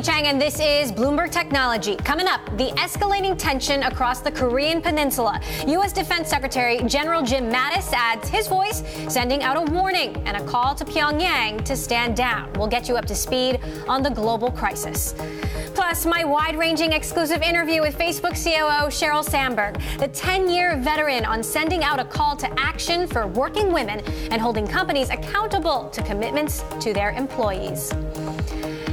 Chang, and this is Bloomberg Technology. Coming up, the escalating tension across the Korean peninsula. U.S. Defense Secretary General Jim Mattis adds his voice, sending out a warning and a call to Pyongyang to stand down. We'll get you up to speed on the global crisis. Plus, my wide-ranging exclusive interview with Facebook COO Sheryl Sandberg, the 10-year veteran on sending out a call to action for working women and holding companies accountable to commitments to their employees.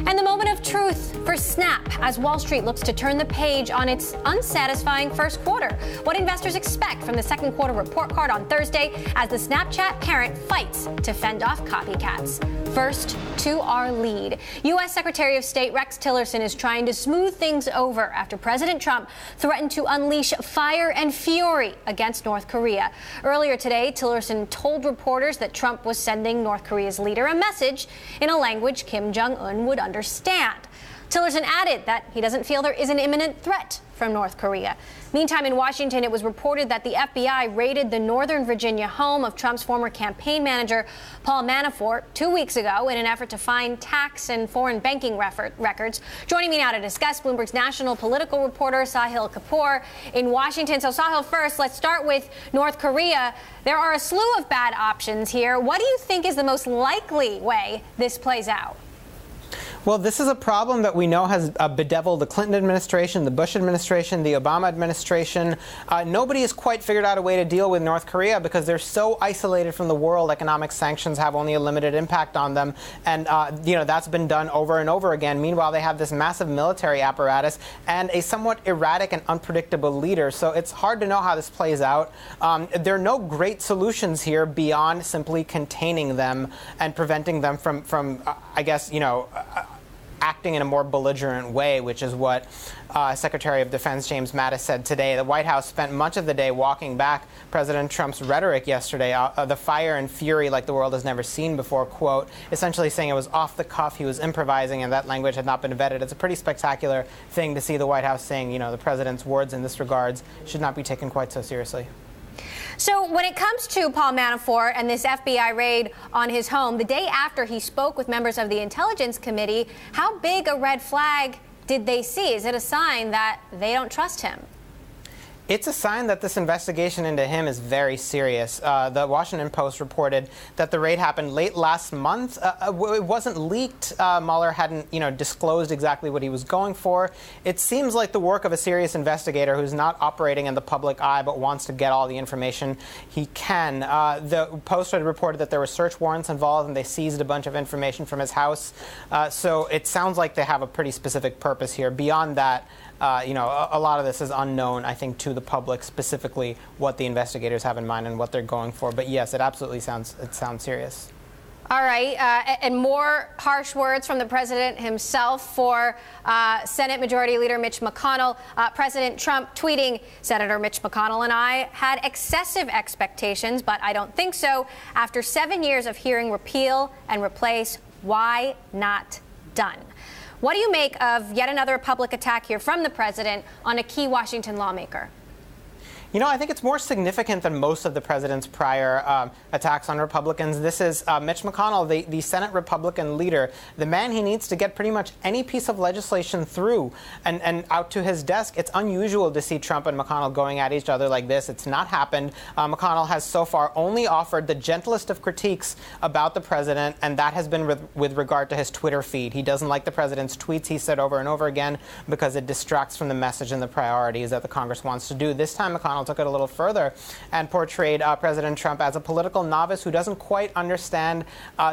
And the moment of truth for Snap as Wall Street looks to turn the page on its unsatisfying first quarter. What investors expect from the second quarter report card on Thursday as the Snapchat parent fights to fend off copycats. First, to our lead. U.S. Secretary of State Rex Tillerson is trying to smooth things over after President Trump threatened to unleash fire and fury against North Korea. Earlier today, Tillerson told reporters that Trump was sending North Korea's leader a message in a language Kim Jong-un would understand. Tillerson added that he doesn't feel there is an imminent threat from North Korea. Meantime, in Washington, it was reported that the FBI raided the Northern Virginia home of Trump's former campaign manager, Paul Manafort, 2 weeks ago in an effort to find tax and foreign banking records. Joining me now to discuss, Bloomberg's national political reporter, Sahil Kapoor, in Washington. So, Sahil, first, let's start with North Korea. There are a slew of bad options here. What do you think is the most likely way this plays out? Well, this is a problem that we know has bedeviled the Clinton administration, the Bush administration, the Obama administration. Nobody has quite figured out a way to deal with North Korea because they're so isolated from the world. Economic sanctions have only a limited impact on them. And, that's been done over and over again. Meanwhile, they have this massive military apparatus and a somewhat erratic and unpredictable leader. So it's hard to know how this plays out. There are no great solutions here beyond simply containing them and preventing them from acting in a more belligerent way, which is what Secretary of Defense James Mattis said today. The White House spent much of the day walking back President Trump's rhetoric yesterday, the fire and fury like the world has never seen before, quote, essentially saying it was off the cuff, he was improvising, and that language had not been vetted. It's a pretty spectacular thing to see the White House saying, the president's words in this regards should not be taken quite so seriously. So when it comes to Paul Manafort and this FBI raid on his home, the day after he spoke with members of the Intelligence Committee, how big a red flag did they see? Is it a sign that they don't trust him? It's a sign that this investigation into him is very serious. The Washington Post reported that the raid happened late last month. It wasn't leaked. Mueller hadn't, disclosed exactly what he was going for. It seems like the work of a serious investigator who's not operating in the public eye but wants to get all the information he can. The Post had reported that there were search warrants involved and they seized a bunch of information from his house. So it sounds like they have a pretty specific purpose here. Beyond that, a lot of this is unknown, I think, to the public, specifically what the investigators have in mind and what they're going for. But yes, it absolutely sounds serious. All right. And more harsh words from the president himself for Senate Majority Leader Mitch McConnell. President Trump tweeting, Senator Mitch McConnell and I had excessive expectations, but I don't think so. After 7 years of hearing repeal and replace, why not done? What do you make of yet another public attack here from the president on a key Washington lawmaker? I think it's more significant than most of the president's prior attacks on Republicans. This is Mitch McConnell, the Senate Republican leader, the man he needs to get pretty much any piece of legislation through and out to his desk. It's unusual to see Trump and McConnell going at each other like this. It's not happened. McConnell has so far only offered the gentlest of critiques about the president, and that has been with regard to his Twitter feed. He doesn't like the president's tweets, he said over and over again, because it distracts from the message and the priorities that the Congress wants to do. This time, McConnell took it a little further and portrayed President Trump as a political novice who doesn't quite understand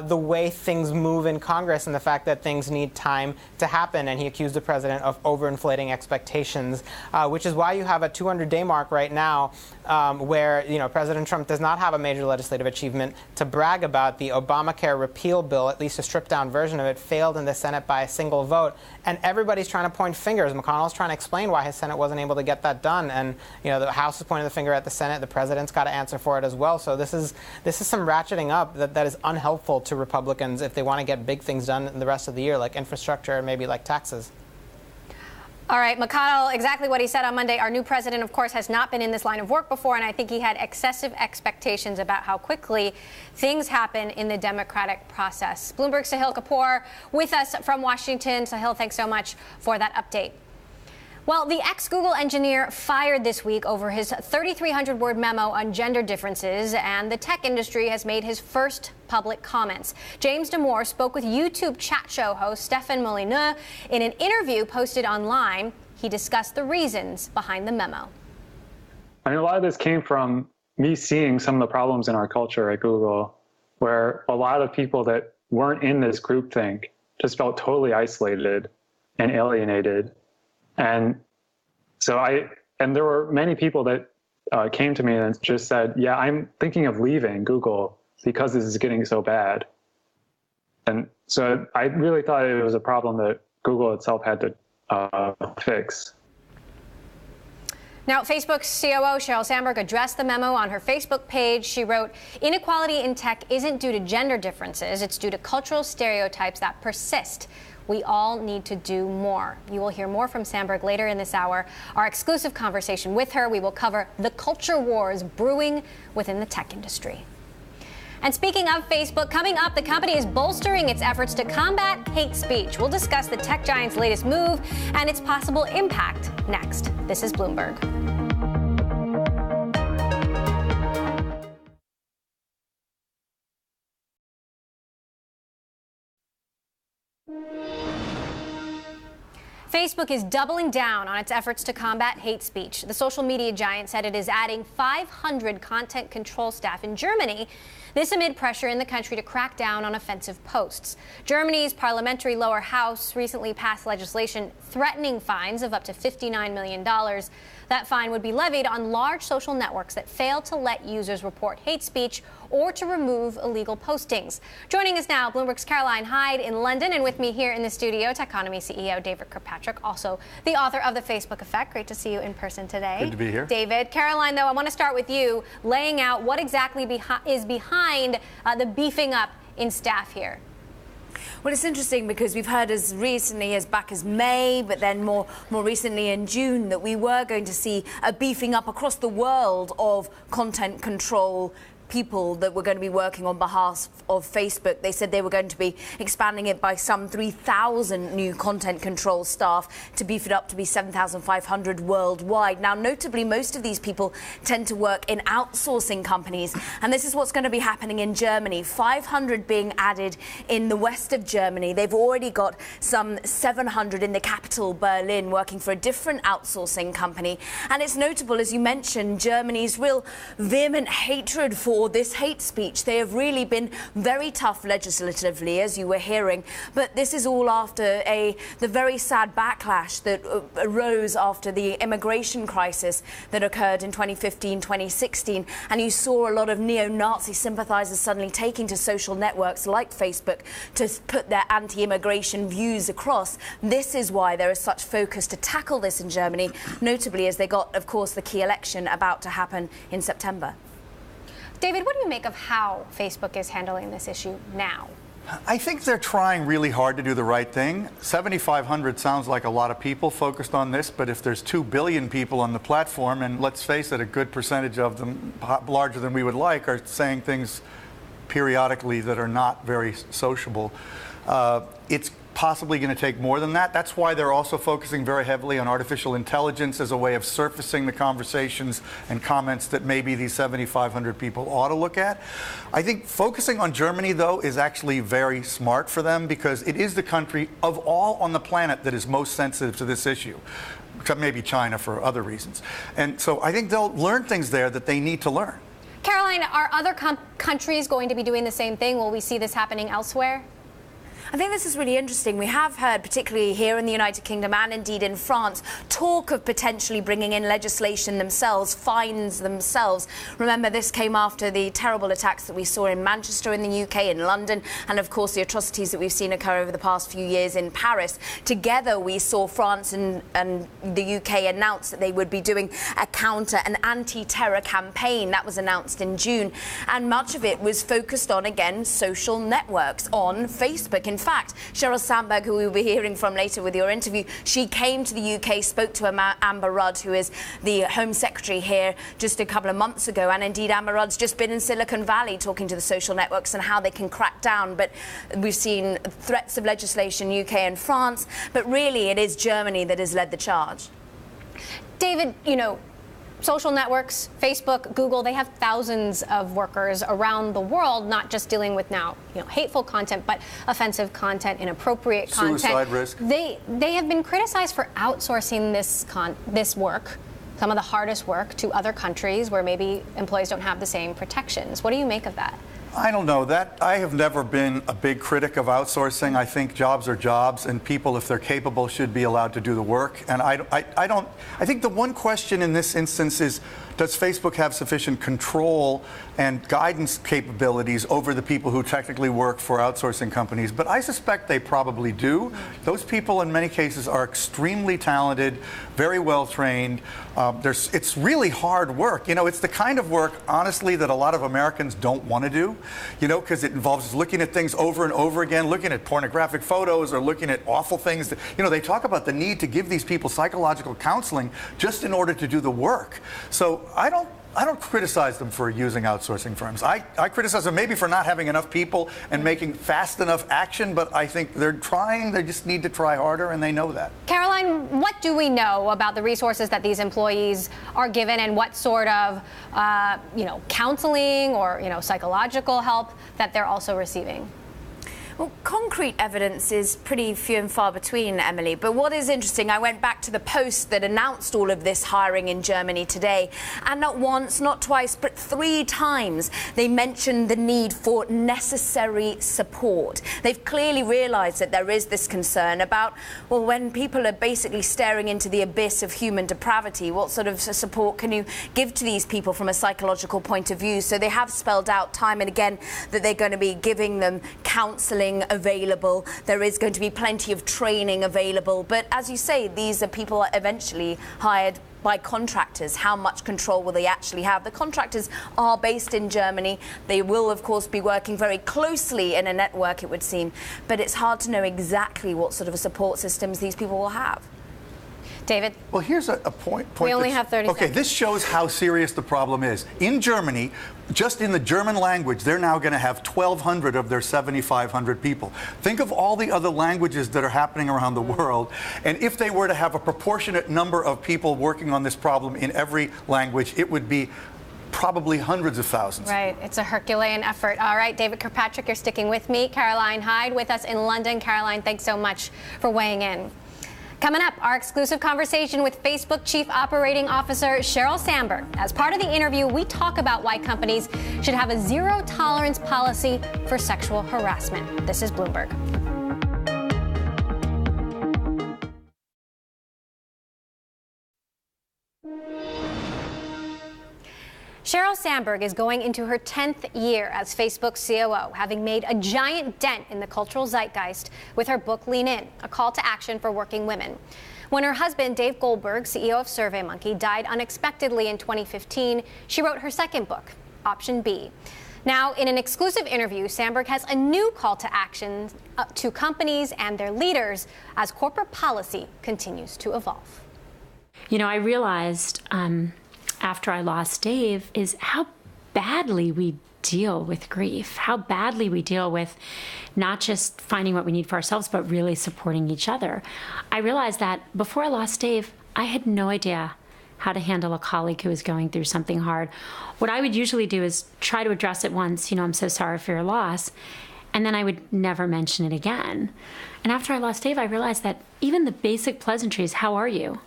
the way things move in Congress and the fact that things need time to happen. And he accused the president of overinflating expectations, which is why you have a 200-day mark right now where, President Trump does not have a major legislative achievement to brag about. The Obamacare repeal bill, at least a stripped-down version of it, failed in the Senate by a single vote. And everybody's trying to point fingers. McConnell's trying to explain why his Senate wasn't able to get that done. And, the House House is pointing the finger at the Senate. The president's got to answer for it as well. So this is some ratcheting up that is unhelpful to Republicans if they want to get big things done in the rest of the year, like infrastructure and maybe like taxes. All right, McConnell, exactly what he said on Monday. Our new president, of course, has not been in this line of work before, and I think he had excessive expectations about how quickly things happen in the democratic process. Bloomberg's Sahil Kapoor with us from Washington. Sahil, thanks so much for that update. Well, the ex-Google engineer fired this week over his 3,300-word memo on gender differences, and the tech industry has made his first public comments. James Damore spoke with YouTube chat show host Stéphane Molyneux. In an interview posted online, he discussed the reasons behind the memo. I mean, a lot of this came from me seeing some of the problems in our culture at Google, where a lot of people that weren't in this groupthink just felt totally isolated and alienated. And so there were many people that came to me and just said, yeah, I'm thinking of leaving Google because this is getting so bad. And so I really thought it was a problem that Google itself had to fix. Now, Facebook's COO, Sheryl Sandberg, addressed the memo on her Facebook page. She wrote, "Inequality in tech isn't due to gender differences. It's due to cultural stereotypes that persist. We all need to do more." You will hear more from Sandberg later in this hour. Our exclusive conversation with her, we will cover the culture wars brewing within the tech industry. And speaking of Facebook, coming up, the company is bolstering its efforts to combat hate speech. We'll discuss the tech giant's latest move and its possible impact next. This is Bloomberg. Facebook is doubling down on its efforts to combat hate speech. The social media giant said it is adding 500 content control staff in Germany, this amid pressure in the country to crack down on offensive posts. Germany's parliamentary lower house recently passed legislation threatening fines of up to $59 million. That fine would be levied on large social networks that fail to let users report hate speech or to remove illegal postings. Joining us now, Bloomberg's Caroline Hyde in London, and with me here in the studio, Techonomy CEO David Kirkpatrick, also the author of The Facebook Effect. Great to see you in person today. Good to be here. David. Caroline, though, I want to start with you, laying out what exactly is behind the beefing up in staff here. Well, it's interesting because we've heard as recently as back as May, but then more recently in June, that we were going to see a beefing up across the world of content control people that were going to be working on behalf of Facebook. They said they were going to be expanding it by some 3,000 new content control staff to beef it up to be 7,500 worldwide. Now, notably, most of these people tend to work in outsourcing companies, and this is what's going to be happening in Germany. 500 being added in the west of Germany. They've already got some 700 in the capital, Berlin, working for a different outsourcing company. And it's notable, as you mentioned, Germany's real vehement hatred for this hate speech. They have really been very tough legislatively, as you were hearing, but this is all after the very sad backlash that arose after the immigration crisis that occurred in 2015-2016, and you saw a lot of neo-Nazi sympathizers suddenly taking to social networks like Facebook to put their anti-immigration views across. This is why there is such focus to tackle this in Germany, notably as they got, of course, the key election about to happen in September. David, what do you make of how Facebook is handling this issue now? I think they're trying really hard to do the right thing. 7,500 sounds like a lot of people focused on this, but if there's 2 billion people on the platform, and let's face it, a good percentage of them, larger than we would like, are saying things periodically that are not very sociable, it's possibly going to take more than that. That's why they're also focusing very heavily on artificial intelligence as a way of surfacing the conversations and comments that maybe these 7,500 people ought to look at. I think focusing on Germany, though, is actually very smart for them because it is the country of all on the planet that is most sensitive to this issue, except maybe China for other reasons. And so I think they'll learn things there that they need to learn. Caroline, are other countries going to be doing the same thing? Will we see this happening elsewhere? I think this is really interesting. We have heard, particularly here in the United Kingdom and indeed in France, talk of potentially bringing in legislation themselves, fines themselves. Remember, this came after the terrible attacks that we saw in Manchester in the UK, in London, and of course the atrocities that we've seen occur over the past few years in Paris. Together, we saw France and the UK announce that they would be doing an anti-terror campaign. That was announced in June, and much of it was focused on, again, social networks on Facebook. In fact, Sheryl Sandberg, who we will be hearing from later with your interview, she came to the UK, spoke to Amber Rudd, who is the Home Secretary here, just a couple of months ago, and indeed Amber Rudd's just been in Silicon Valley talking to the social networks and how they can crack down. But we've seen threats of legislation in UK and France, but really it is Germany that has led the charge. David, social networks, Facebook, Google, they have thousands of workers around the world, not just dealing with now, hateful content, but offensive content, inappropriate content. Suicide risk. They have been criticized for outsourcing this work, some of the hardest work, to other countries where maybe employees don't have the same protections. What do you make of that? I don't know. I have never been a big critic of outsourcing. I think jobs are jobs, and people, if they're capable, should be allowed to do the work. And I think the one question in this instance is, does Facebook have sufficient control and guidance capabilities over the people who technically work for outsourcing companies? But I suspect they probably do. Those people, in many cases, are extremely talented, very well trained. It's really hard work. It's the kind of work, honestly, that a lot of Americans don't want to do, because it involves looking at things over and over again, looking at pornographic photos or looking at awful things. They talk about the need to give these people psychological counseling just in order to do the work. So I don't criticize them for using outsourcing firms. I criticize them maybe for not having enough people and making fast enough action, but I think they're trying. They just need to try harder, and they know that. Caroline, what do we know about the resources that these employees are given, and what sort of, counseling or, psychological help that they're also receiving? Well, concrete evidence is pretty few and far between, Emily. But what is interesting, I went back to the Post that announced all of this hiring in Germany today. And not once, not twice, but 3 times they mentioned the need for necessary support. They've clearly realized that there is this concern about, well, when people are basically staring into the abyss of human depravity, what sort of support can you give to these people from a psychological point of view? So they have spelled out time and again that they're going to be giving them counseling available. There is going to be plenty of training available. But as you say, these are people eventually hired by contractors. How much control will they actually have? The contractors are based in Germany. They will, of course, be working very closely in a network, it would seem. But it's hard to know exactly what sort of support systems these people will have. David? Well, here's a point. We only have 30 seconds. Okay, this shows how serious the problem is. In Germany, just in the German language, they're now going to have 1,200 of their 7,500 people. Think of all the other languages that are happening around the world, and if they were to have a proportionate number of people working on this problem in every language, it would be probably hundreds of thousands. Right. It's a Herculean effort. All right, David Kirkpatrick, you're sticking with me. Caroline Hyde with us in London. Caroline, thanks so much for weighing in. Coming up, our exclusive conversation with Facebook Chief Operating Officer Sheryl Sandberg. As part of the interview, we talk about why companies should have a zero-tolerance policy for sexual harassment. This is Bloomberg. Sheryl Sandberg is going into her 10th year as Facebook's COO, having made a giant dent in the cultural zeitgeist with her book Lean In, a call to action for working women. When her husband, Dave Goldberg, CEO of SurveyMonkey, died unexpectedly in 2015, she wrote her second book, Option B. Now, in an exclusive interview, Sandberg has a new call to action to companies and their leaders as corporate policy continues to evolve. I realized after I lost Dave is how badly we deal with grief, how badly we deal with not just finding what we need for ourselves, but really supporting each other. I realized that before I lost Dave, I had no idea how to handle a colleague who was going through something hard. What I would usually do is try to address it once, I'm so sorry for your loss, and then I would never mention it again. And after I lost Dave, I realized that even the basic pleasantries, how are you?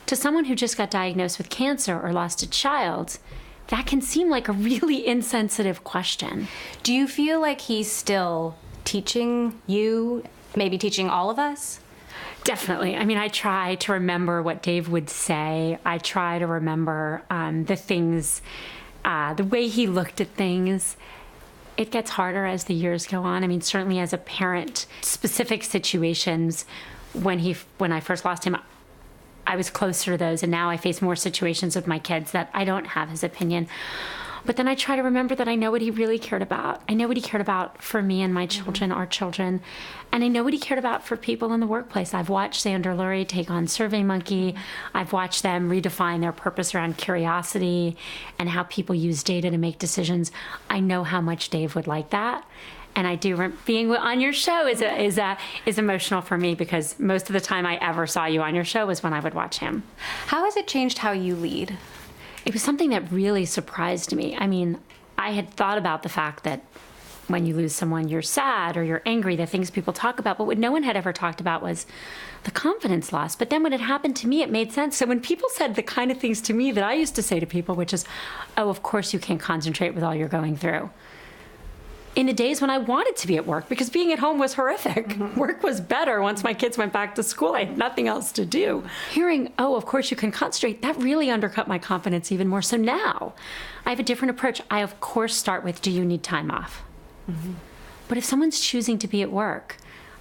To someone who just got diagnosed with cancer or lost a child, that can seem like a really insensitive question. Do you feel like he's still teaching you, maybe teaching all of us? Definitely. I mean, I try to remember what Dave would say. I try to remember the things, the way he looked at things. It gets harder as the years go on. I mean, certainly as a parent, specific situations, when I first lost him, I was closer to those, and now I face more situations with my kids that I don't have his opinion. But then I try to remember that I know what he really cared about. I know what he cared about for me and my children, our children. And I know what he cared about for people in the workplace. I've watched Sandra Lurie take on SurveyMonkey. I've watched them redefine their purpose around curiosity and how people use data to make decisions. I know how much Dave would like that. And I do, being on your show is emotional for me, because most of the time I ever saw you on your show was when I would watch him. How has it changed how you lead? It was something that really surprised me. I mean, I had thought about the fact that when you lose someone, you're sad or you're angry, the things people talk about, but what no one had ever talked about was the confidence loss. But then when it happened to me, it made sense. So when people said the kind of things to me that I used to say to people, which is, oh, of course you can't concentrate with all you're going through. In the days when I wanted to be at work, because being at home was horrific. Mm-hmm. Work was better once my kids went back to school. I had nothing else to do. Hearing, oh, of course you can concentrate, that really undercut my confidence even more. So now I have a different approach. I, of course, start with, do you need time off? Mm-hmm. But if someone's choosing to be at work,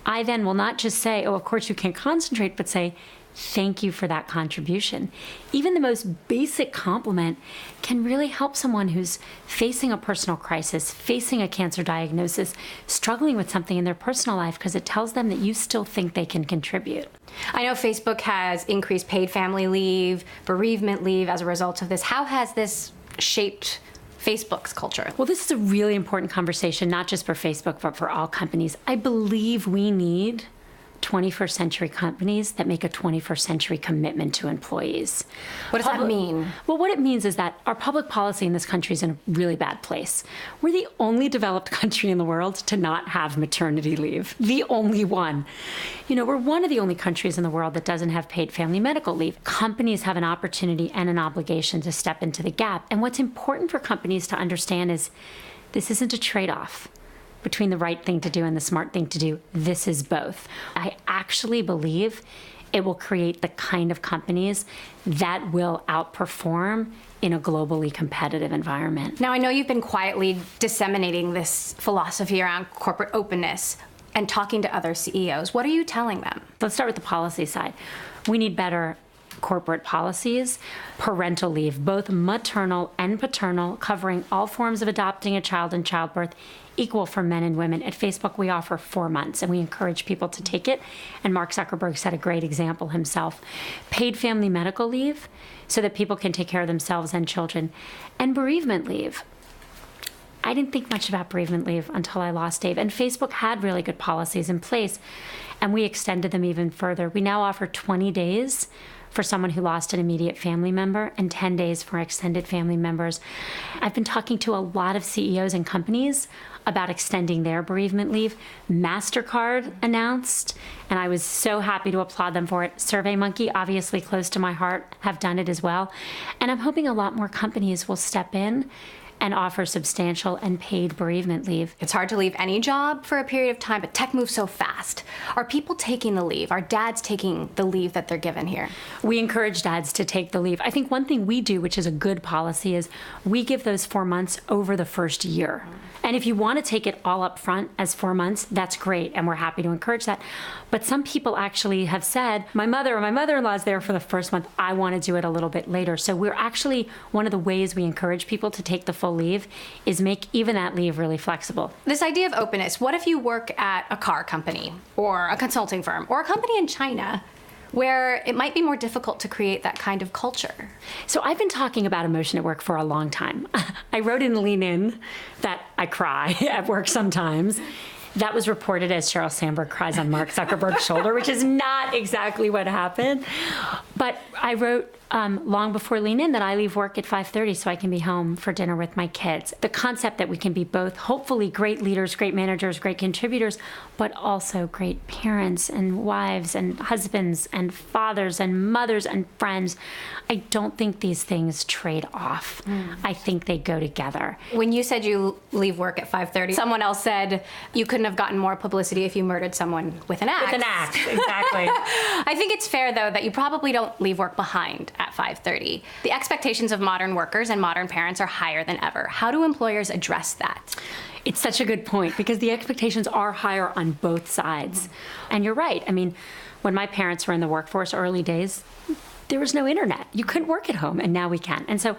I then will not just say, oh, of course you can't concentrate, but say, thank you for that contribution. Even the most basic compliment can really help someone who's facing a personal crisis, facing a cancer diagnosis, struggling with something in their personal life, because it tells them that you still think they can contribute. I know Facebook has increased paid family leave, bereavement leave as a result of this. How has this shaped Facebook's culture? Well, this is a really important conversation, not just for Facebook, but for all companies. I believe we need 21st century companies that make a 21st century commitment to employees. What does that mean? Well, what it means is that our public policy in this country is in a really bad place. We're the only developed country in the world to not have maternity leave. The only one. You know, we're one of the only countries in the world that doesn't have paid family medical leave. Companies have an opportunity and an obligation to step into the gap. And what's important for companies to understand is this isn't a trade-off between the right thing to do and the smart thing to do. This is both. I actually believe it will create the kind of companies that will outperform in a globally competitive environment. Now, I know you've been quietly disseminating this philosophy around corporate openness and talking to other CEOs. What are you telling them? Let's start with the policy side. We need better corporate policies, parental leave, both maternal and paternal, covering all forms of adopting a child and childbirth, equal for men and women. At Facebook, we offer 4 months, and we encourage people to take it. And Mark Zuckerberg set a great example himself. Paid family medical leave, so that people can take care of themselves and children. And bereavement leave. I didn't think much about bereavement leave until I lost Dave. And Facebook had really good policies in place, and we extended them even further. We now offer 20 days for someone who lost an immediate family member and 10 days for extended family members. I've been talking to a lot of CEOs and companies about extending their bereavement leave. MasterCard announced, and I was so happy to applaud them for it. SurveyMonkey, obviously close to my heart, have done it as well. And I'm hoping a lot more companies will step in and offer substantial and paid bereavement leave. It's hard to leave any job for a period of time, but tech moves so fast. Are people taking the leave? Are dads taking the leave that they're given here? We encourage dads to take the leave. I think one thing we do, which is a good policy, is we give those 4 months over the first year. And if you want to take it all up front as 4 months, that's great, and we're happy to encourage that. But some people actually have said, my mother or my mother-in-law is there for the first month, I want to do it a little bit later. So we're actually, one of the ways we encourage people to take the full leave is make even that leave really flexible. This idea of openness, what if you work at a car company or a consulting firm or a company in China where it might be more difficult to create that kind of culture? So I've been talking about emotion at work for a long time. I wrote in Lean In that I cry at work sometimes. That was reported as Sheryl Sandberg cries on Mark Zuckerberg's shoulder, which is not exactly what happened. But I wrote long before Lean In that I leave work at 5:30 so I can be home for dinner with my kids. The concept that we can be both, hopefully, great leaders, great managers, great contributors, but also great parents and wives and husbands and fathers and mothers and friends. I don't think these things trade off. I think they go together. When you said you leave work at 5:30, someone else said you couldn't have gotten more publicity if you murdered someone with an axe. With an axe, exactly. I think it's fair, though, that you probably don't leave work behind at 5:30. The expectations of modern workers and modern parents are higher than ever. How do employers address that? It's such a good point because the expectations are higher on both sides. And you're right. I mean, when my parents were in the workforce early days, there was no internet. You couldn't work at home, and now we can. And so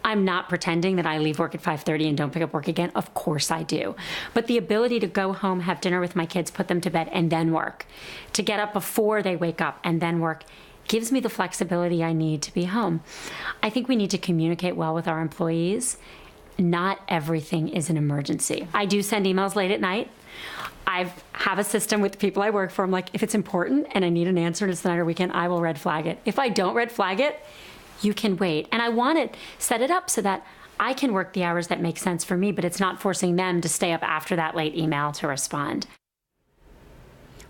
I'm not pretending that I leave work at 5:30 and don't pick up work again. Of course I do. But the ability to go home, have dinner with my kids, put them to bed, and then work, to get up before they wake up and then work, gives me the flexibility I need to be home. I think we need to communicate well with our employees. Not everything is an emergency. I do send emails late at night. I have a system with the people I work for. I'm like, if it's important and I need an answer and it's the night or weekend, I will red flag it. If I don't red flag it, you can wait. And I want to set it up so that I can work the hours that make sense for me, but it's not forcing them to stay up after that late email to respond.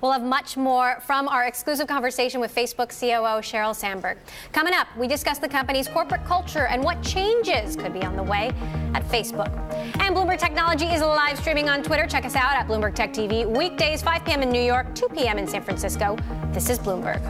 We'll have much more from our exclusive conversation with Facebook COO Sheryl Sandberg. Coming up, we discuss the company's corporate culture and what changes could be on the way at Facebook. And Bloomberg Technology is live streaming on Twitter. Check us out at Bloomberg Tech TV, weekdays 5 p.m. in New York, 2 p.m. in San Francisco. This is Bloomberg.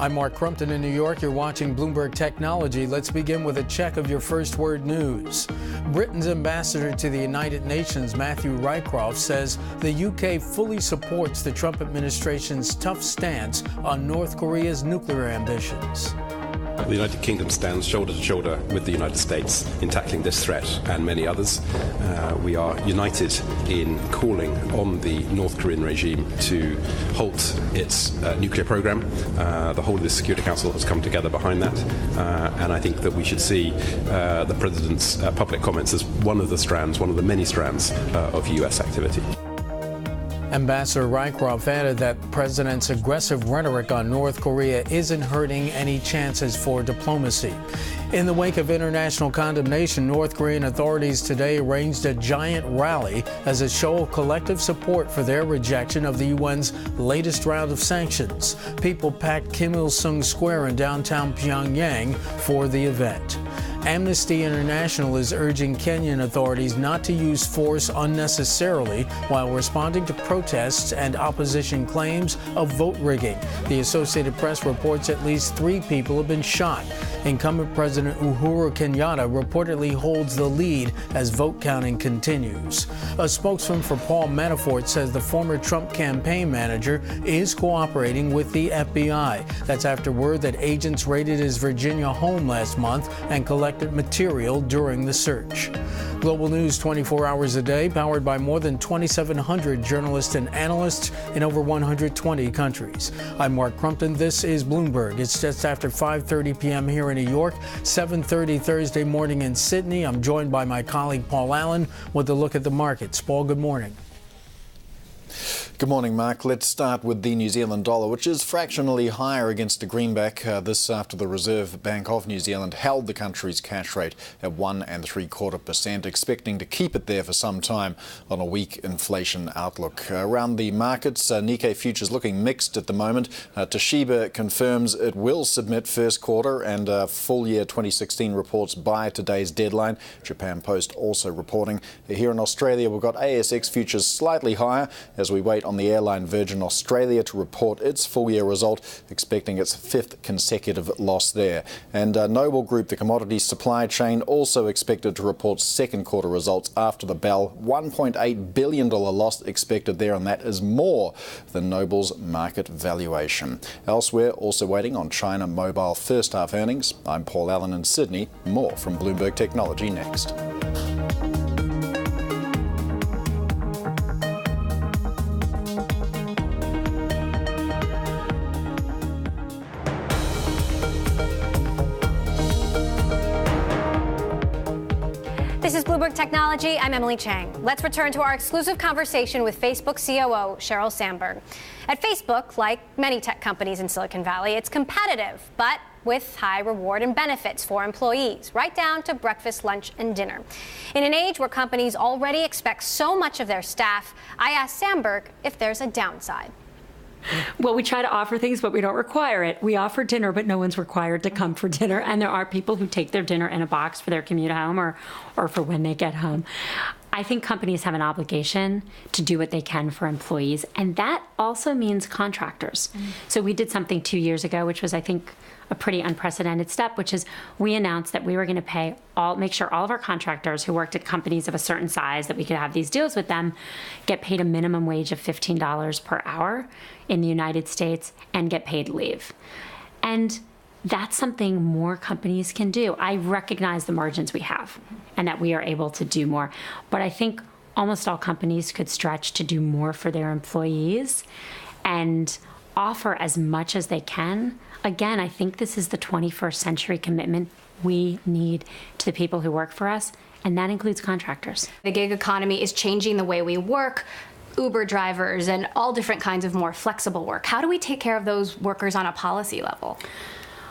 I'm Mark Crumpton in New York. You're watching Bloomberg Technology. Let's begin with a check of your first word news. Britain's ambassador to the United Nations, Matthew Rycroft, says the UK fully supports the Trump administration's tough stance on North Korea's nuclear ambitions. The United Kingdom stands shoulder to shoulder with the United States in tackling this threat and many others. We are united in calling on the North Korean regime to halt its nuclear program. The whole of the Security Council has come together behind that, and I think that we should see the President's public comments as one of the many strands of US activity. Ambassador Rycroft added that the president's aggressive rhetoric on North Korea isn't hurting any chances for diplomacy. In the wake of international condemnation, North Korean authorities today arranged a giant rally as a show of collective support for their rejection of the UN's latest round of sanctions. People packed Kim Il-sung Square in downtown Pyongyang for the event. Amnesty International is urging Kenyan authorities not to use force unnecessarily while responding to protests and opposition claims of vote rigging. The Associated Press reports at least 3 people have been shot. Incumbent President Uhuru Kenyatta reportedly holds the lead as vote counting continues. A spokesman for Paul Manafort says the former Trump campaign manager is cooperating with the FBI. That's after word that agents raided his Virginia home last month and collected material during the search. Global news 24 hours a day, powered by more than 2,700 journalists and analysts in over 120 countries. I'm Mark Crumpton. This is Bloomberg. It's just after 5:30 p.m. here in New York, 7:30 Thursday morning in Sydney. I'm joined by my colleague Paul Allen with a look at the markets. Paul, good morning. Good morning, Mark. Let's start with the New Zealand dollar, which is fractionally higher against the greenback. This after the Reserve Bank of New Zealand held the country's cash rate at 1.75%, expecting to keep it there for some time on a weak inflation outlook. Around the markets, Nikkei futures looking mixed at the moment. Toshiba confirms it will submit first quarter and full year 2016 reports by today's deadline. Japan Post also reporting. Here in Australia, we've got ASX futures slightly higher as we wait on the airline Virgin Australia to report its full-year result, expecting its 5th consecutive loss there. And Noble Group, the commodities supply chain, also expected to report second quarter results after the bell. $1.8 billion loss expected there, and that is more than Noble's market valuation. Elsewhere, also waiting on China Mobile first half earnings. I'm Paul Allen in Sydney. More from Bloomberg Technology next. This is Bloomberg Technology. I'm Emily Chang. Let's return to our exclusive conversation with Facebook COO Sheryl Sandberg. At Facebook, like many tech companies in Silicon Valley, it's competitive, but with high reward and benefits for employees, right down to breakfast, lunch, and dinner. In an age where companies already expect so much of their staff, I asked Sandberg if there's a downside. Well, we try to offer things, but we don't require it. We offer dinner, but no one's required to come for dinner. And there are people who take their dinner in a box for their commute home or for when they get home. I think companies have an obligation to do what they can for employees, and that also means contractors. So we did something 2 years ago, which was, I think, a pretty unprecedented step, which is we announced that we were going to make sure all of our contractors who worked at companies of a certain size, that we could have these deals with them, get paid a minimum wage of $15 per hour in the United States and get paid leave. And that's something more companies can do. I recognize the margins we have and that we are able to do more. But I think almost all companies could stretch to do more for their employees and offer as much as they can. Again, I think this is the 21st century commitment we need to the people who work for us, and that includes contractors. The gig economy is changing the way we work. Uber drivers and all different kinds of more flexible work. How do we take care of those workers on a policy level?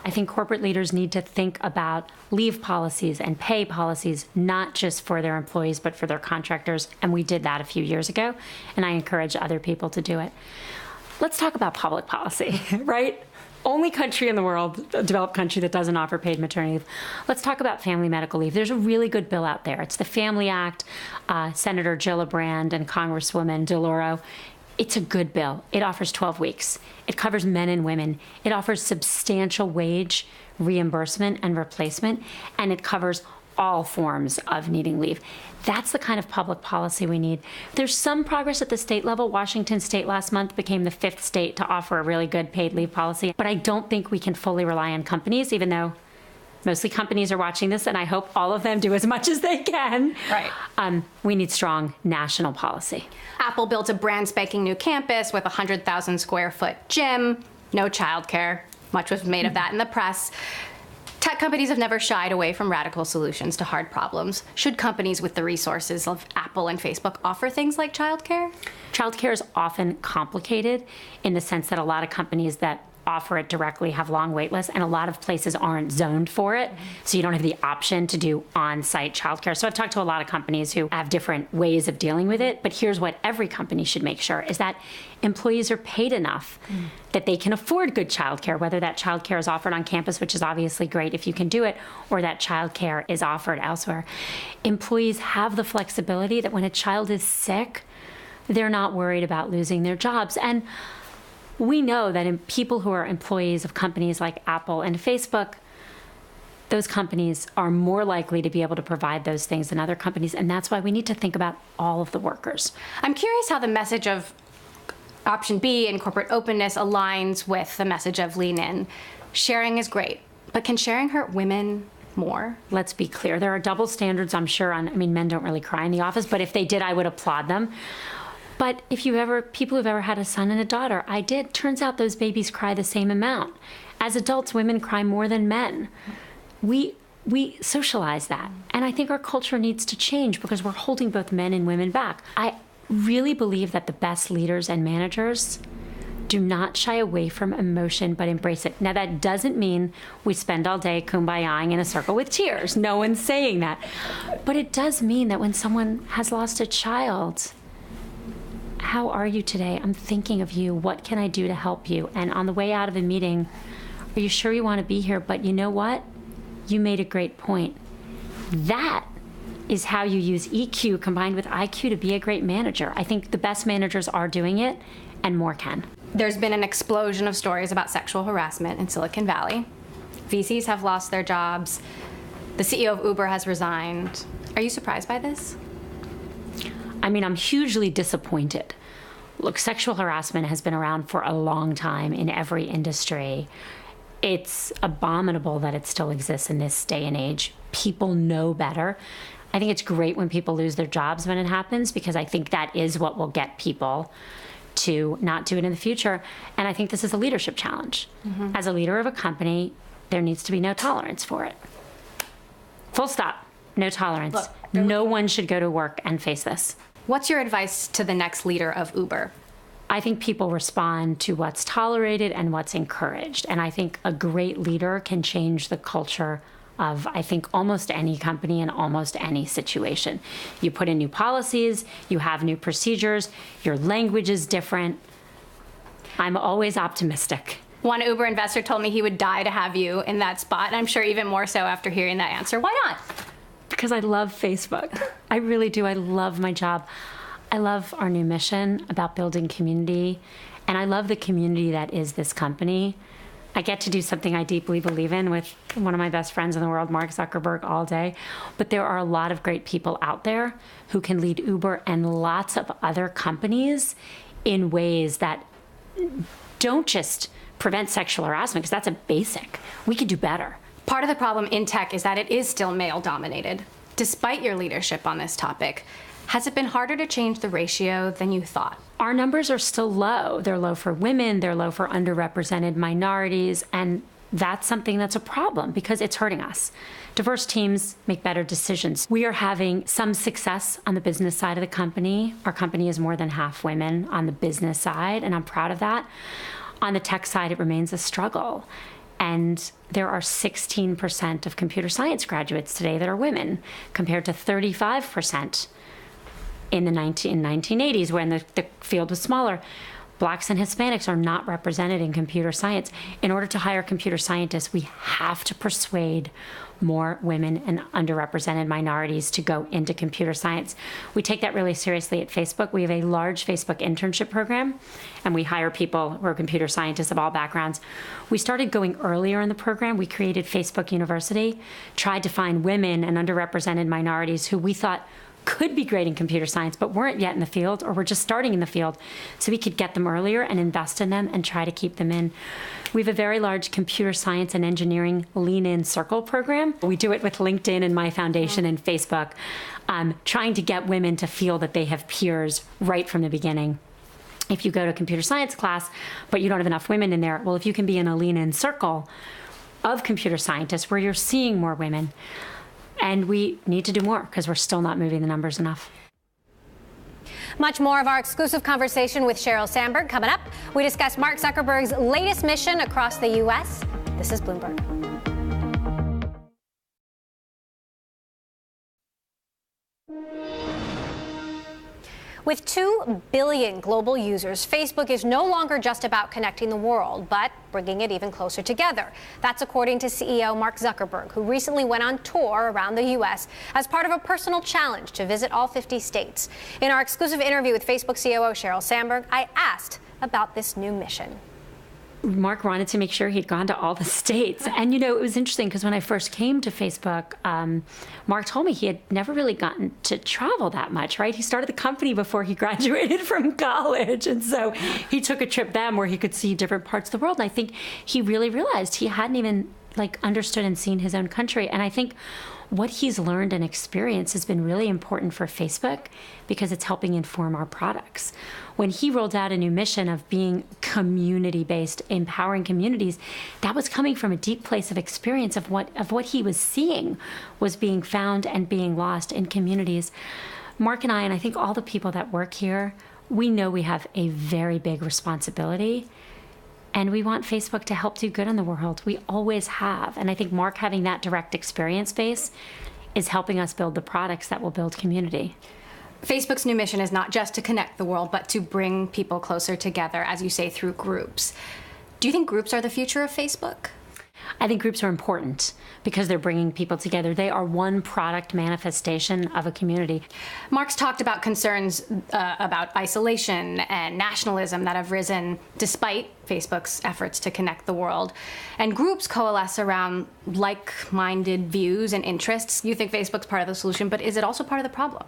I think corporate leaders need to think about leave policies and pay policies, not just for their employees, but for their contractors. And we did that a few years ago, and I encourage other people to do it. Let's talk about public policy, right? Only country in the world, a developed country, that doesn't offer paid maternity leave. Let's talk about family medical leave. There's a really good bill out there. It's the Family Act, Senator Gillibrand and Congresswoman DeLauro. It's a good bill. It offers 12 weeks. It covers men and women. It offers substantial wage reimbursement and replacement, and it covers all forms of needing leave. That's the kind of public policy we need. There's some progress at the state level. Washington State last month became the 5th state to offer a really good paid leave policy. But I don't think we can fully rely on companies, even though mostly companies are watching this, and I hope all of them do as much as they can. Right. We need strong national policy. Apple built a brand spanking new campus with a 100,000 square foot gym, no childcare. Much was made of that in the press. Tech companies have never shied away from radical solutions to hard problems. Should companies with the resources of Apple and Facebook offer things like childcare? Childcare is often complicated in the sense that a lot of companies that offer it directly have long wait lists, and a lot of places aren't zoned for it, so you don't have the option to do on-site childcare. So I've talked to a lot of companies who have different ways of dealing with it, but here's what every company should make sure is that employees are paid enough that they can afford good childcare, whether that childcare is offered on campus, which is obviously great if you can do it, or that childcare is offered elsewhere. Employees have the flexibility that when a child is sick, they're not worried about losing their jobs. And we know that in people who are employees of companies like Apple and Facebook, those companies are more likely to be able to provide those things than other companies, and that's why we need to think about all of the workers. I'm curious how the message of option B and corporate openness aligns with the message of lean in. Sharing is great, but can sharing hurt women more? Let's be clear. There are double standards, I'm sure, men don't really cry in the office, but if they did, I would applaud them. But if people who've ever had a son and a daughter, I did, turns out those babies cry the same amount. As adults, women cry more than men. We socialize that. And I think our culture needs to change because we're holding both men and women back. I really believe that the best leaders and managers do not shy away from emotion, but embrace it. Now, that doesn't mean we spend all day kumbayaing in a circle with tears. No one's saying that. But it does mean that when someone has lost a child, how are you today? I'm thinking of you. What can I do to help you? And on the way out of a meeting, are you sure you want to be here? But you know what? You made a great point. That is how you use EQ combined with IQ to be a great manager. I think the best managers are doing it, and more can. There's been an explosion of stories about sexual harassment in Silicon Valley. VCs have lost their jobs. The CEO of Uber has resigned. Are you surprised by this? I mean, I'm hugely disappointed. Look, sexual harassment has been around for a long time in every industry. It's abominable that it still exists in this day and age. People know better. I think it's great when people lose their jobs when it happens, because I think that is what will get people to not do it in the future. And I think this is a leadership challenge. Mm-hmm. As a leader of a company, there needs to be no tolerance for it. Full stop. No tolerance. Look, no one should go to work and face this. What's your advice to the next leader of Uber? I think people respond to what's tolerated and what's encouraged. And I think a great leader can change the culture of, I think, almost any company in almost any situation. You put in new policies, you have new procedures, your language is different. I'm always optimistic. One Uber investor told me he would die to have you in that spot, and I'm sure even more so after hearing that answer. Why not? Because I love Facebook. I really do. I love my job. I love our new mission about building community, and I love the community that is this company. I get to do something I deeply believe in with one of my best friends in the world, Mark Zuckerberg, all day. But there are a lot of great people out there who can lead Uber and lots of other companies in ways that don't just prevent sexual harassment, because that's a basic. We could do better. Part of the problem in tech is that it is still male-dominated. Despite your leadership on this topic, has it been harder to change the ratio than you thought? Our numbers are still low. They're low for women, they're low for underrepresented minorities, and that's something that's a problem because it's hurting us. Diverse teams make better decisions. We are having some success on the business side of the company. Our company is more than half women on the business side, and I'm proud of that. On the tech side, it remains a struggle. And there are 16% of computer science graduates today that are women, compared to 35% in the 1980s when the field was smaller. Blacks and Hispanics are not represented in computer science. In order to hire computer scientists, we have to persuade more women and underrepresented minorities to go into computer science. We take that really seriously at Facebook. We have a large Facebook internship program, and we hire people who are computer scientists of all backgrounds. We started going earlier in the program. We created Facebook University, tried to find women and underrepresented minorities who we thought could be great in computer science but weren't yet in the field or were just starting in the field, so we could get them earlier and invest in them and try to keep them in. We have a very large computer science and engineering lean-in circle program. We do it with LinkedIn and my foundation and Facebook, trying to get women to feel that they have peers right from the beginning. If you go to a computer science class but you don't have enough women in there, well, if you can be in a lean-in circle of computer scientists where you're seeing more women, and we need to do more because we're still not moving the numbers enough. Much more of our exclusive conversation with Sheryl Sandberg coming up. We discuss Mark Zuckerberg's latest mission across the U.S. This is Bloomberg. With 2 billion global users, Facebook is no longer just about connecting the world, but bringing it even closer together. That's according to CEO Mark Zuckerberg, who recently went on tour around the U.S. as part of a personal challenge to visit all 50 states. In our exclusive interview with Facebook COO Sheryl Sandberg, I asked about this new mission. Mark wanted to make sure he'd gone to all the states. And, you know, it was interesting because when I first came to Facebook, Mark told me he had never really gotten to travel that much, right? He started the company before he graduated from college. And so he took a trip then where he could see different parts of the world. And I think he really realized he hadn't even understood and seen his own country. And I think what he's learned and experienced has been really important for Facebook because it's helping inform our products. When he rolled out a new mission of being community-based, empowering communities, that was coming from a deep place of experience of what he was seeing was being found and being lost in communities. Mark and I think all the people that work here, we know we have a very big responsibility. And we want Facebook to help do good in the world. We always have. And I think Mark having that direct experience base is helping us build the products that will build community. Facebook's new mission is not just to connect the world, but to bring people closer together, as you say, through groups. Do you think groups are the future of Facebook? I think groups are important because they're bringing people together. They are one product manifestation of a community. Mark's talked about concerns about isolation and nationalism that have risen despite Facebook's efforts to connect the world. And groups coalesce around like-minded views and interests. You think Facebook's part of the solution, but is it also part of the problem?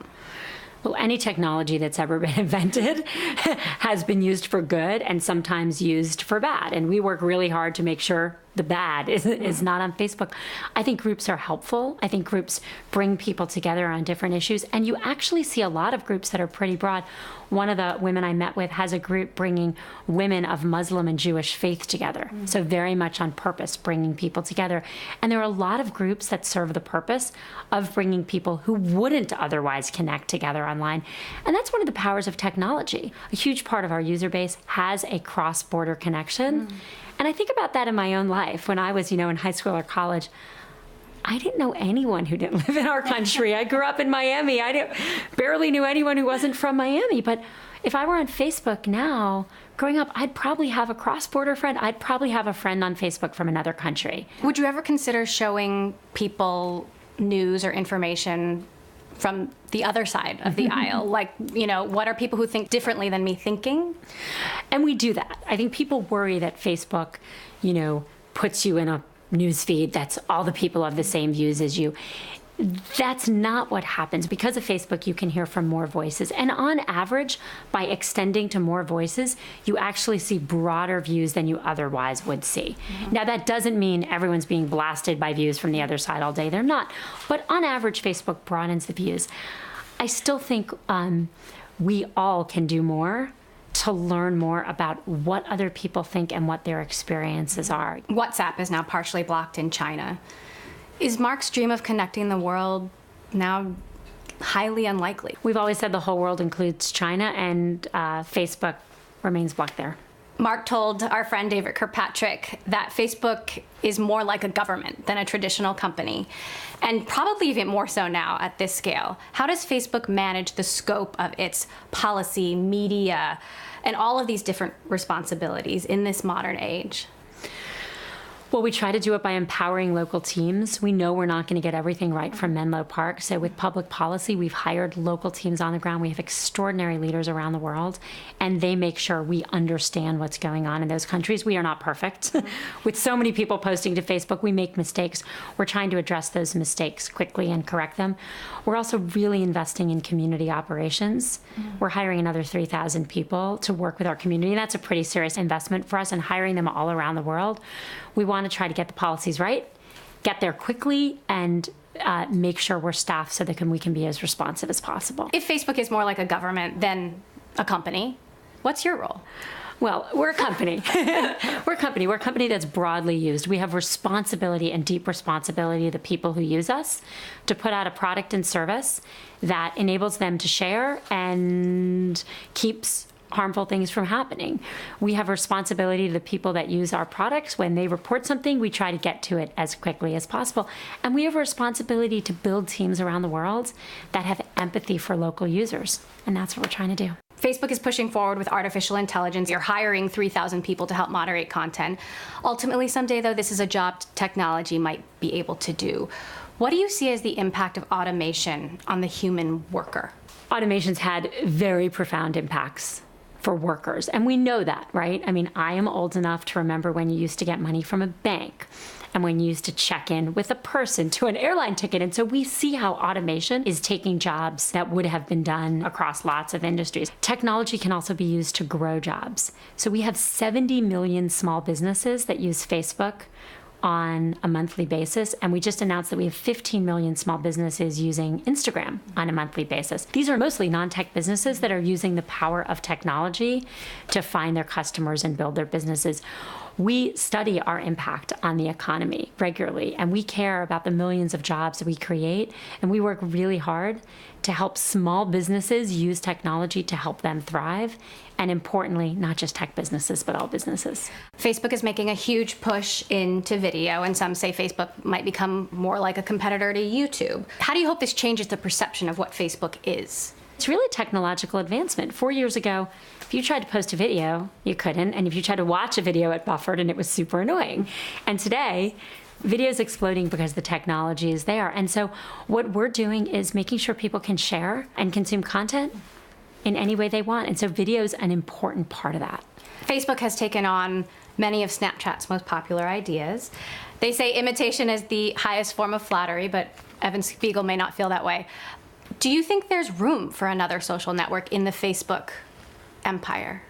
Well, any technology that's ever been invented has been used for good and sometimes used for bad. And we work really hard to make sure the bad is not on Facebook. I think groups are helpful. I think groups bring people together on different issues. And you actually see a lot of groups that are pretty broad. One of the women I met with has a group bringing women of Muslim and Jewish faith together. So very much on purpose, bringing people together. And there are a lot of groups that serve the purpose of bringing people who wouldn't otherwise connect together online. And that's one of the powers of technology. A huge part of our user base has a cross-border connection. And I think about that in my own life. When I was, in high school or college, I didn't know anyone who didn't live in our country. I grew up in Miami. I barely knew anyone who wasn't from Miami. But if I were on Facebook now, growing up, I'd probably have a cross-border friend. I'd probably have a friend on Facebook from another country. Would you ever consider showing people news or information from the other side of the aisle? Like, what are people who think differently than me thinking? And we do that. I think people worry that Facebook, puts you in a news feed that's all the people have the same views as you. That's not what happens. Because of Facebook, you can hear from more voices. And on average, by extending to more voices, you actually see broader views than you otherwise would see. Now, that doesn't mean everyone's being blasted by views from the other side all day. They're not. But on average, Facebook broadens the views. I still think we all can do more to learn more about what other people think and what their experiences are. WhatsApp is now partially blocked in China. Is Mark's dream of connecting the world now highly unlikely? We've always said the whole world includes China, and Facebook remains blocked there. Mark told our friend David Kirkpatrick that Facebook is more like a government than a traditional company, and probably even more so now at this scale. How does Facebook manage the scope of its policy, media, and all of these different responsibilities in this modern age? Well, we try to do it by empowering local teams. We know we're not going to get everything right from Menlo Park. So with public policy, we've hired local teams on the ground. We have extraordinary leaders around the world, and they make sure we understand what's going on in those countries. We are not perfect. With so many people posting to Facebook, we make mistakes. We're trying to address those mistakes quickly and correct them. We're also really investing in community operations. We're hiring another 3,000 people to work with our community. That's a pretty serious investment for us, and hiring them all around the world. We want to try to get the policies right, get there quickly, and make sure we're staffed so that we can be as responsive as possible. If Facebook is more like a government than a company, what's your role? Well, we're a company. We're a company that's broadly used. We have responsibility and deep responsibility to the people who use us to put out a product and service that enables them to share and keeps harmful things from happening. We have a responsibility to the people that use our products. When they report something, we try to get to it as quickly as possible. And we have a responsibility to build teams around the world that have empathy for local users. And that's what we're trying to do. Facebook is pushing forward with artificial intelligence. You're hiring 3,000 people to help moderate content. Ultimately, someday, though, this is a job technology might be able to do. What do you see as the impact of automation on the human worker? Automation's had very profound impacts for workers. And we know that, right? I mean, I am old enough to remember when you used to get money from a bank and when you used to check in with a person to an airline ticket. And so we see how automation is taking jobs that would have been done across lots of industries. Technology can also be used to grow jobs. So we have 70 million small businesses that use Facebook on a monthly basis, and we just announced that we have 15 million small businesses using Instagram on a monthly basis. These are mostly non-tech businesses that are using the power of technology to find their customers and build their businesses. We study our impact on the economy regularly, and we care about the millions of jobs that we create, and we work really hard to help small businesses use technology to help them thrive, and importantly, not just tech businesses, but all businesses. Facebook is making a huge push into video, and some say Facebook might become more like a competitor to YouTube. How do you hope this changes the perception of what Facebook is? It's really technological advancement. 4 years ago, if you tried to post a video, you couldn't. And if you tried to watch a video, it buffered and it was super annoying. And today, video is exploding because the technology is there. And so what we're doing is making sure people can share and consume content in any way they want. And so video is an important part of that. Facebook has taken on many of Snapchat's most popular ideas. They say imitation is the highest form of flattery, but Evan Spiegel may not feel that way. Do you think there's room for another social network in the Facebook empire?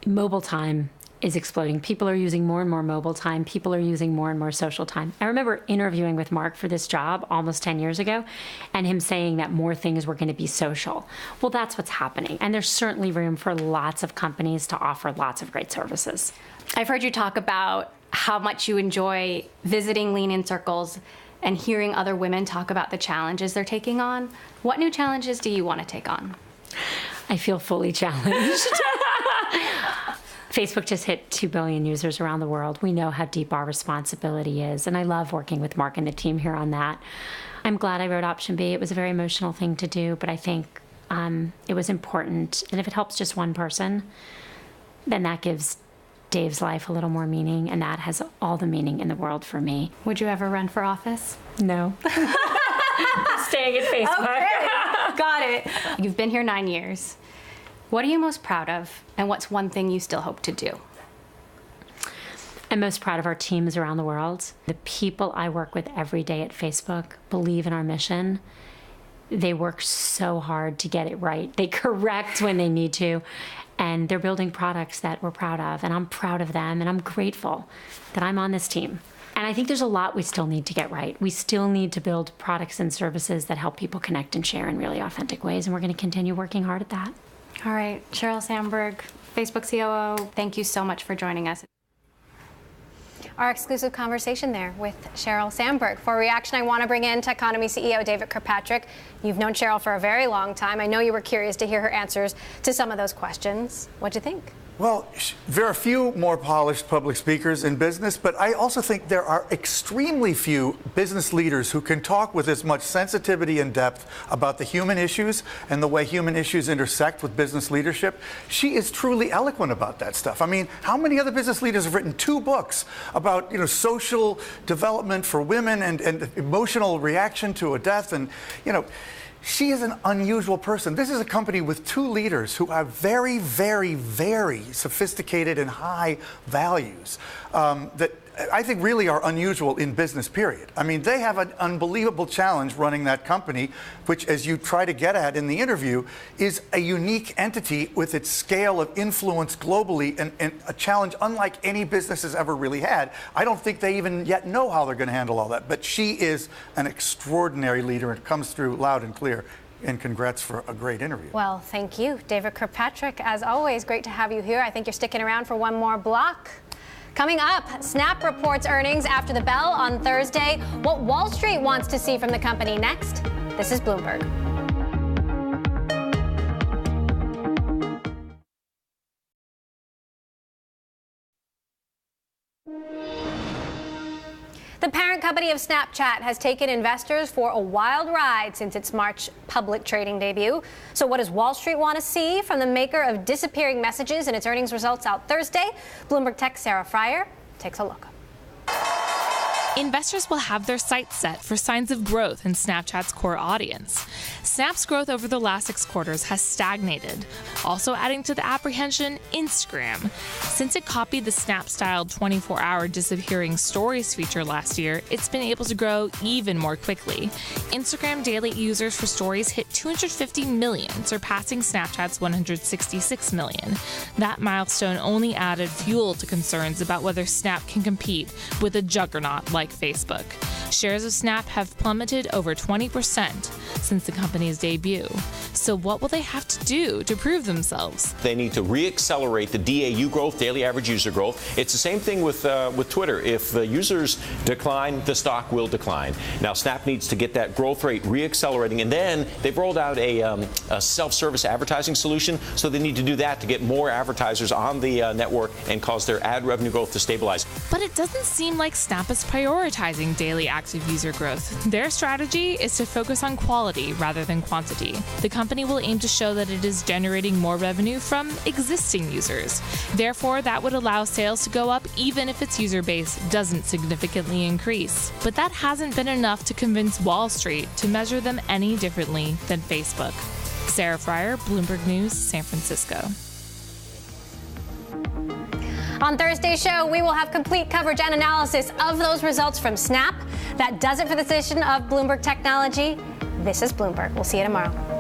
Mobile time is exploding. People are using more and more mobile time. People are using more and more social time. I remember interviewing with Mark for this job almost 10 years ago, and him saying that more things were going to be social. Well, that's what's happening. And there's certainly room for lots of companies to offer lots of great services. I've heard you talk about how much you enjoy visiting lean-in circles and hearing other women talk about the challenges they're taking on. What new challenges do you want to take on? I feel fully challenged. Facebook just hit 2 billion users around the world. We know how deep our responsibility is, and I love working with Mark and the team here on that. I'm glad I wrote Option B. It was a very emotional thing to do, but I think it was important. And if it helps just one person, then that gives Dave's life a little more meaning, and that has all the meaning in the world for me. Would you ever run for office? No. Staying at Facebook. Okay. Got it. You've been here 9 years. What are you most proud of, and what's one thing you still hope to do? I'm most proud of our teams around the world. The people I work with every day at Facebook believe in our mission. They work so hard to get it right. They correct when they need to, and they're building products that we're proud of, and I'm proud of them, and I'm grateful that I'm on this team. And I think there's a lot we still need to get right. We still need to build products and services that help people connect and share in really authentic ways, and we're going to continue working hard at that. All right, Sheryl Sandberg, Facebook COO, thank you so much for joining us. Our exclusive conversation there with Sheryl Sandberg. For a reaction, I want to bring in Techonomy CEO David Kirkpatrick. You've known Sheryl for a very long time. I know you were curious to hear her answers to some of those questions. What'd you think? Well, there are few more polished public speakers in business, but I also think there are extremely few business leaders who can talk with as much sensitivity and depth about the human issues and the way human issues intersect with business leadership. She is truly eloquent about that stuff. I mean, how many other business leaders have written 2 books about, social development for women and emotional reaction to a death? And, she is an unusual person. This is a company with 2 leaders who have very, very, very sophisticated and high values that I think really are unusual in business, period. I mean, they have an unbelievable challenge running that company, which, as you try to get at in the interview, is a unique entity with its scale of influence globally and a challenge unlike any business has ever really had. I don't think they even yet know how they're going to handle all that. But she is an extraordinary leader, and it comes through loud and clear. And congrats for a great interview. Well, thank you, David Kirkpatrick. As always, great to have you here. I think you're sticking around for one more block. Coming up, Snap reports earnings after the bell on Thursday. What Wall Street wants to see from the company next. This is Bloomberg. The parent company of Snapchat has taken investors for a wild ride since its March public trading debut. So what does Wall Street want to see from the maker of disappearing messages in its earnings results out Thursday? Bloomberg Tech's Sarah Fryer takes a look. Investors will have their sights set for signs of growth in Snapchat's core audience. Snap's growth over the last 6 quarters has stagnated. Also adding to the apprehension, Instagram. Since it copied the Snap-styled 24-hour disappearing stories feature last year, it's been able to grow even more quickly. Instagram daily users for stories hit 250 million, surpassing Snapchat's 166 million. That milestone only added fuel to concerns about whether Snap can compete with a juggernaut like Facebook. Shares of Snap have plummeted over 20% since the company's debut. So what will they have to do to prove themselves? They need to re-accelerate the DAU growth, daily average user growth. It's the same thing with Twitter. If the users decline, the stock will decline. Now, Snap needs to get that growth rate re-accelerating, and then they've rolled out a self-service advertising solution, so they need to do that to get more advertisers on the network and cause their ad revenue growth to stabilize. But it doesn't seem like Snap is prioritizing daily active user growth. Their strategy is to focus on quality rather than quantity. The company will aim to show that it is generating more revenue from existing users. Therefore, that would allow sales to go up even if its user base doesn't significantly increase. But that hasn't been enough to convince Wall Street to measure them any differently than Facebook. Sarah Fryer, Bloomberg News, San Francisco. On Thursday's show, we will have complete coverage and analysis of those results from Snap. That does it for this edition of Bloomberg Technology. This is Bloomberg. We'll see you tomorrow.